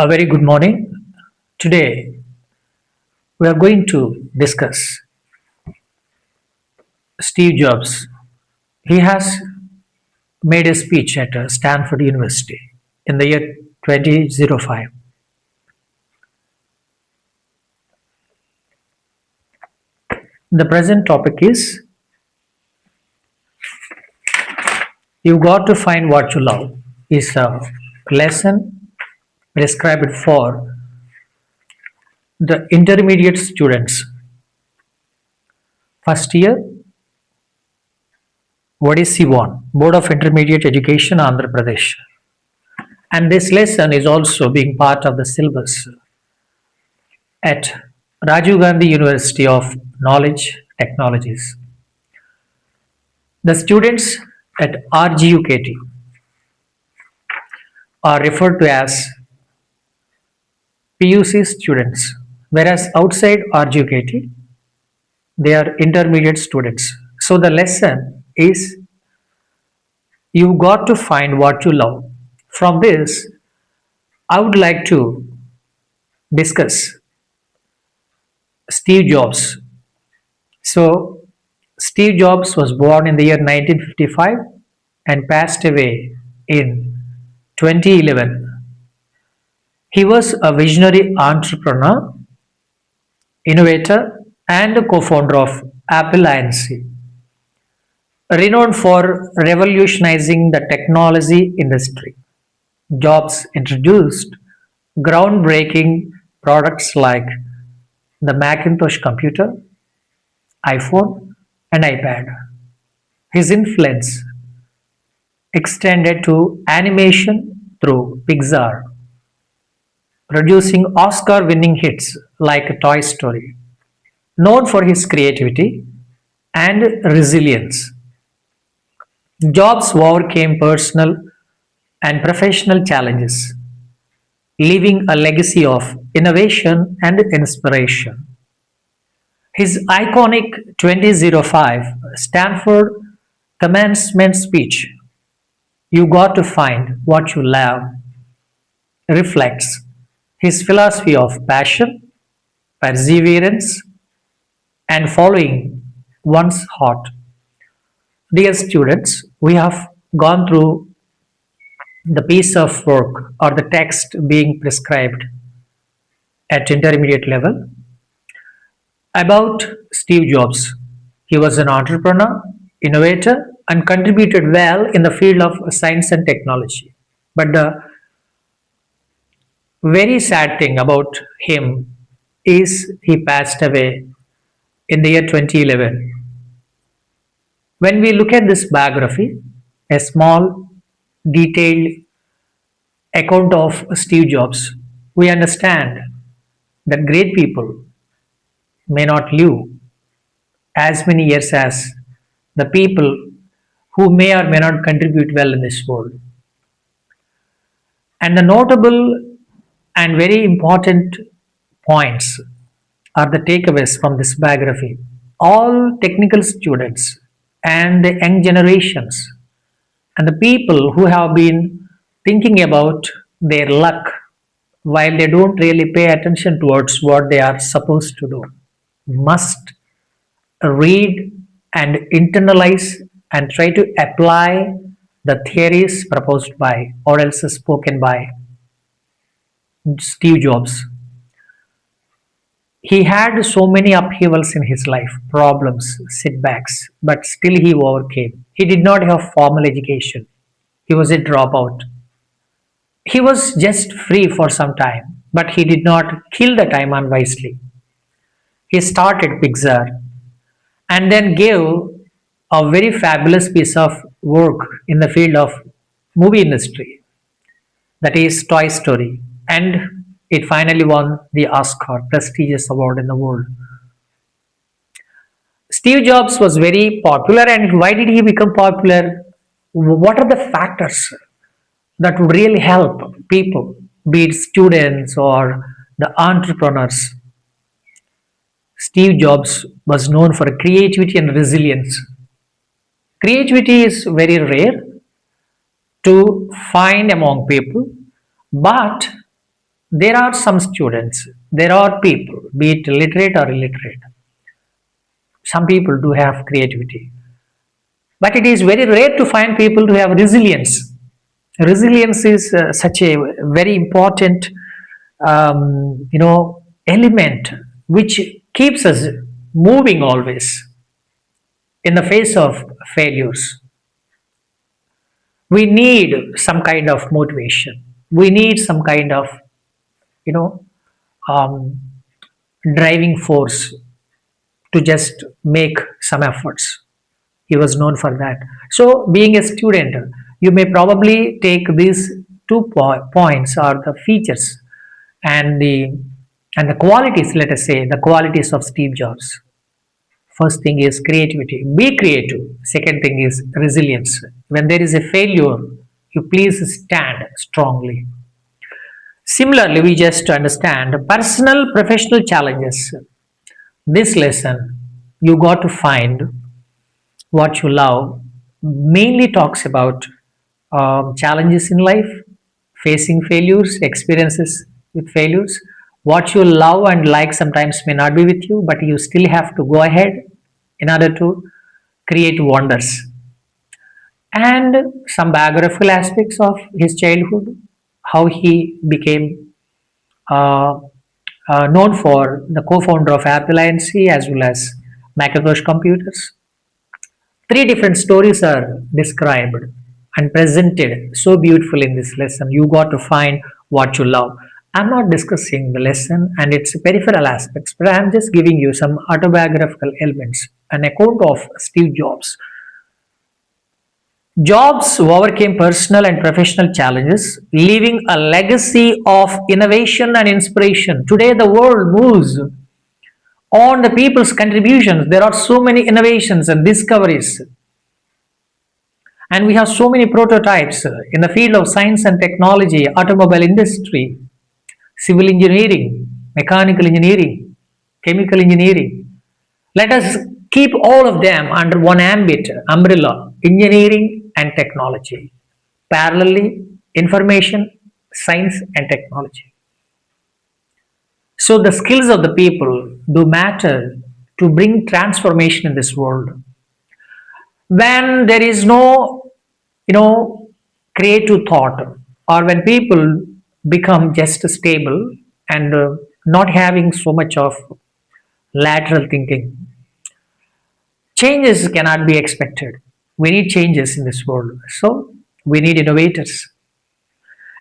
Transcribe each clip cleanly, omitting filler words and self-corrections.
A very good morning. Today we are going to discuss Steve Jobs. He has made a speech at Stanford University in the year 2005. The present topic is You Got to Find What You Love is a lesson prescribed for the intermediate students. First year, ODC1, Board of Intermediate Education, Andhra Pradesh. And this lesson is also being part of the syllabus at Rajiv Gandhi University of Knowledge Technologies. The students at RGUKT are referred to as PUC students, whereas outside RGUKT they are intermediate students. So the lesson is you got to find what you love. From this, I would like to discuss Steve Jobs. So, Steve Jobs was born in the year 1955 and passed away in 2011. He was a visionary entrepreneur, innovator, and co founder of Apple Inc., renowned for revolutionizing the technology industry. Jobs introduced groundbreaking products like the Macintosh computer, iPhone, and iPad. His influence extended to animation through Pixar, producing Oscar winning hits like Toy Story. Known for his creativity and resilience, Jobs overcame personal and professional challenges, leaving a legacy of innovation and inspiration. His iconic 2005 Stanford commencement speech, You Got to Find What You Love, reflects his philosophy of passion, perseverance, and following one's heart. Dear students, we have gone through the piece of work or the text being prescribed at intermediate level about Steve Jobs. He was an entrepreneur, innovator, and contributed well in the field of science and technology. But the very sad thing about him is he passed away in the year 2011. When we look at this biography, a small, detailed account of Steve Jobs, we understand that great people may not live as many years as the people who may or may not contribute well in this world. And the notable and very important points are the takeaways from this biography. All technical students and the young generations and the people who have been thinking about their luck while they don't really pay attention towards what they are supposed to do must read and internalize and try to apply the theories proposed by or else spoken by Steve Jobs. He had so many upheavals in his life, problems, setbacks, but still he overcame. He did not have formal education. He was a dropout. He was just free for some time, but he did not kill the time unwisely. He started Pixar and then gave a very fabulous piece of work in the field of movie industry, that is Toy Story, and it finally won the Oscar, prestigious award in the world. Steve Jobs was very popular, and why did he become popular? What are the factors that would really help people, be it students or the entrepreneurs? Steve Jobs was known for creativity and resilience. Creativity is very rare to find among people, but there are some students, there are people, be it literate or illiterate. Some people do have creativity, but it is very rare to find people who have resilience. Resilience is such a very important, element which keeps us moving always in the face of failures. We need some kind of motivation. We need some kind of, you know, um, driving force to just make some efforts. He was known for that. So, being a student, you may probably take these points or the features and the qualities. Let us say the qualities of Steve Jobs. First thing is creativity. Be creative. Second thing is resilience. When there is a failure, you please stand strongly. Similarly, we just understand personal professional challenges. This lesson, you got to find what you love, mainly talks about challenges in life, facing failures, experiences with failures. What you love and like sometimes may not be with you, but you still have to go ahead in order to create wonders. And some biographical aspects of his childhood, how he became uh, known for the co-founder of Apple Inc. as well as Macintosh computers. Three different stories are described and presented so beautiful in this lesson. You got to find what you love. I'm not discussing the lesson and its peripheral aspects, but I'm just giving you some autobiographical elements, an account of Steve Jobs. Jobs overcame personal and professional challenges, leaving a legacy of innovation and inspiration. Today, the world moves on the people's contributions. There are so many innovations and discoveries, and we have so many prototypes in the field of science and technology, automobile industry, civil engineering, mechanical engineering, chemical engineering. Let us keep all of them under one ambit, umbrella, engineering and technology. Parallelly, information, science and technology. So the skills of the people do matter to bring transformation in this world. When there is no, creative thought, or when people become just stable and not having so much of lateral thinking, changes cannot be expected. We need changes in this world. So we need innovators.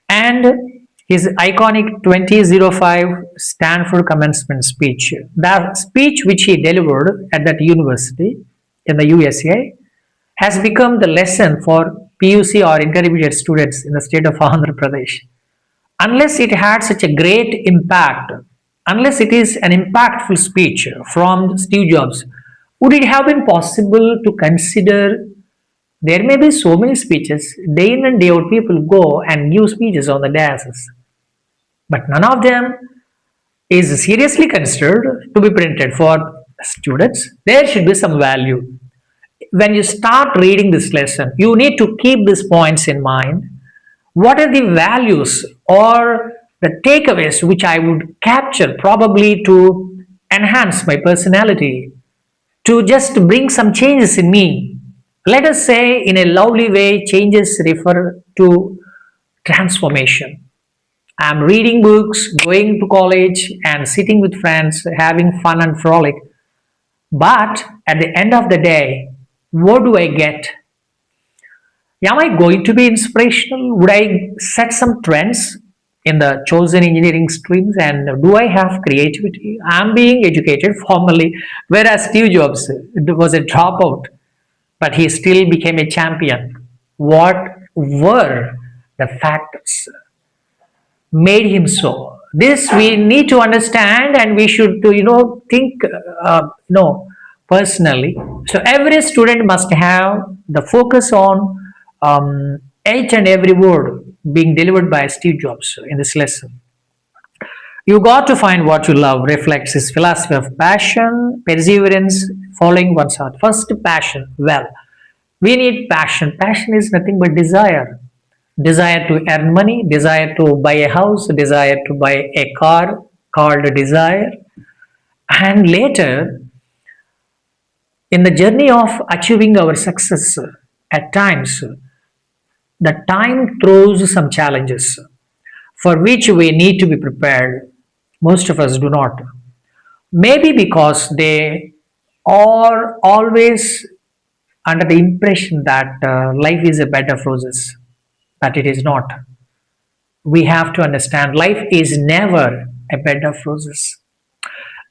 And his iconic 2005 Stanford commencement speech, the speech which he delivered at that university in the USA, has become the lesson for PUC or intermediate students in the state of Andhra Pradesh. Unless it had such a great impact, unless it is an impactful speech from Steve Jobs, would it have been possible to consider? There may be so many speeches, day in and day out, people go and give speeches on the daises, but none of them is seriously considered to be printed for students. There should be some value. When you start reading this lesson, you need to keep these points in mind. What are the values or the takeaways which I would capture probably to enhance my personality, to just bring some changes in me? Let us say, in a lovely way, changes refer to transformation. I'm reading books, going to college, and sitting with friends, having fun and frolic. But at the end of the day, what do I get? Am I going to be inspirational? Would I set some trends in the chosen engineering streams? And do I have creativity? I'm being educated formally, whereas Steve Jobs was a dropout, but he still became a champion. What were the factors made him so? This we need to understand, and we should, think, personally. So every student must have the focus on each and every word being delivered by Steve Jobs in this lesson. You got to find what you love reflects his philosophy of passion, perseverance, following one's heart. First, passion. Well, we need passion. Passion is nothing but desire. desire to earn money, desire to buy a house, desire to buy a car called desire. And later, in the journey of achieving our success, at times the time throws some challenges for which we need to be prepared. Most of us do not. Maybe because they are always under the impression that life is a bed of roses, but it is not. We have to understand life is never a bed of roses.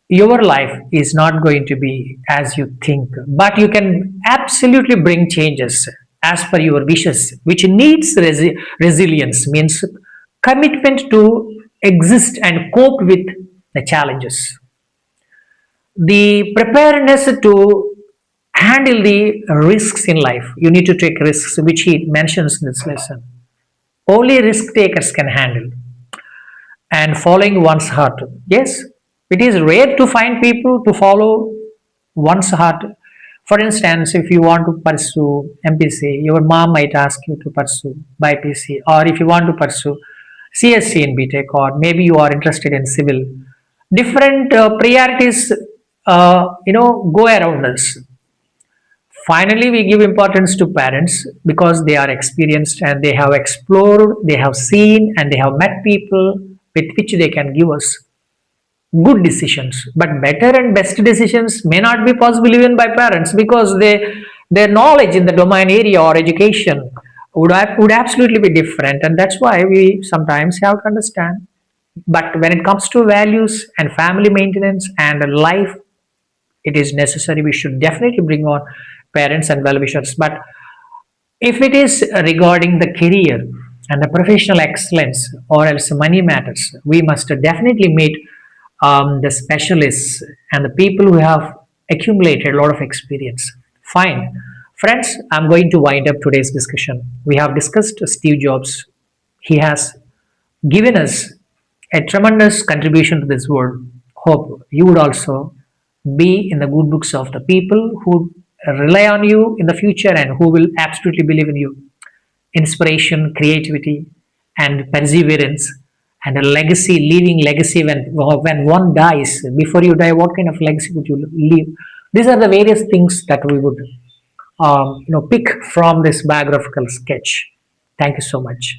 Your life is not going to be as you think, but you can absolutely bring changes as per your wishes, which needs resilience, means commitment to exist and cope with the challenges, the preparedness to handle the risks in life. You need to take risks, which he mentions in this lesson. Only risk takers can handle, and following one's heart. Yes, it is rare to find people to follow one's heart. For instance, if you want to pursue MPC, your mom might ask you to pursue BPC, or if you want to pursue CSC in BTech, or maybe you are interested in civil. Different priorities, go around us. Finally, we give importance to parents because they are experienced and they have explored, they have seen, and they have met people with which they can give us good decisions. But better and best decisions may not be possible even by parents because their knowledge in the domain area or education would absolutely be different, and that's why we sometimes have to understand. But when it comes to values and family maintenance and life, it is necessary. We should definitely bring on parents and well wishers. But if it is regarding the career and the professional excellence or else money matters, we must definitely meet the specialists and the people who have accumulated a lot of experience. Fine. Friends, I'm going to wind up today's discussion. We have discussed Steve Jobs. He has given us a tremendous contribution to this world. Hope you would also be in the good books of the people who rely on you in the future and who will absolutely believe in you. Inspiration, creativity, and perseverance, and a legacy, leaving legacy when one dies. Before you die, what kind of legacy would you leave? These are the various things that we would pick from this biographical sketch. Thank you so much.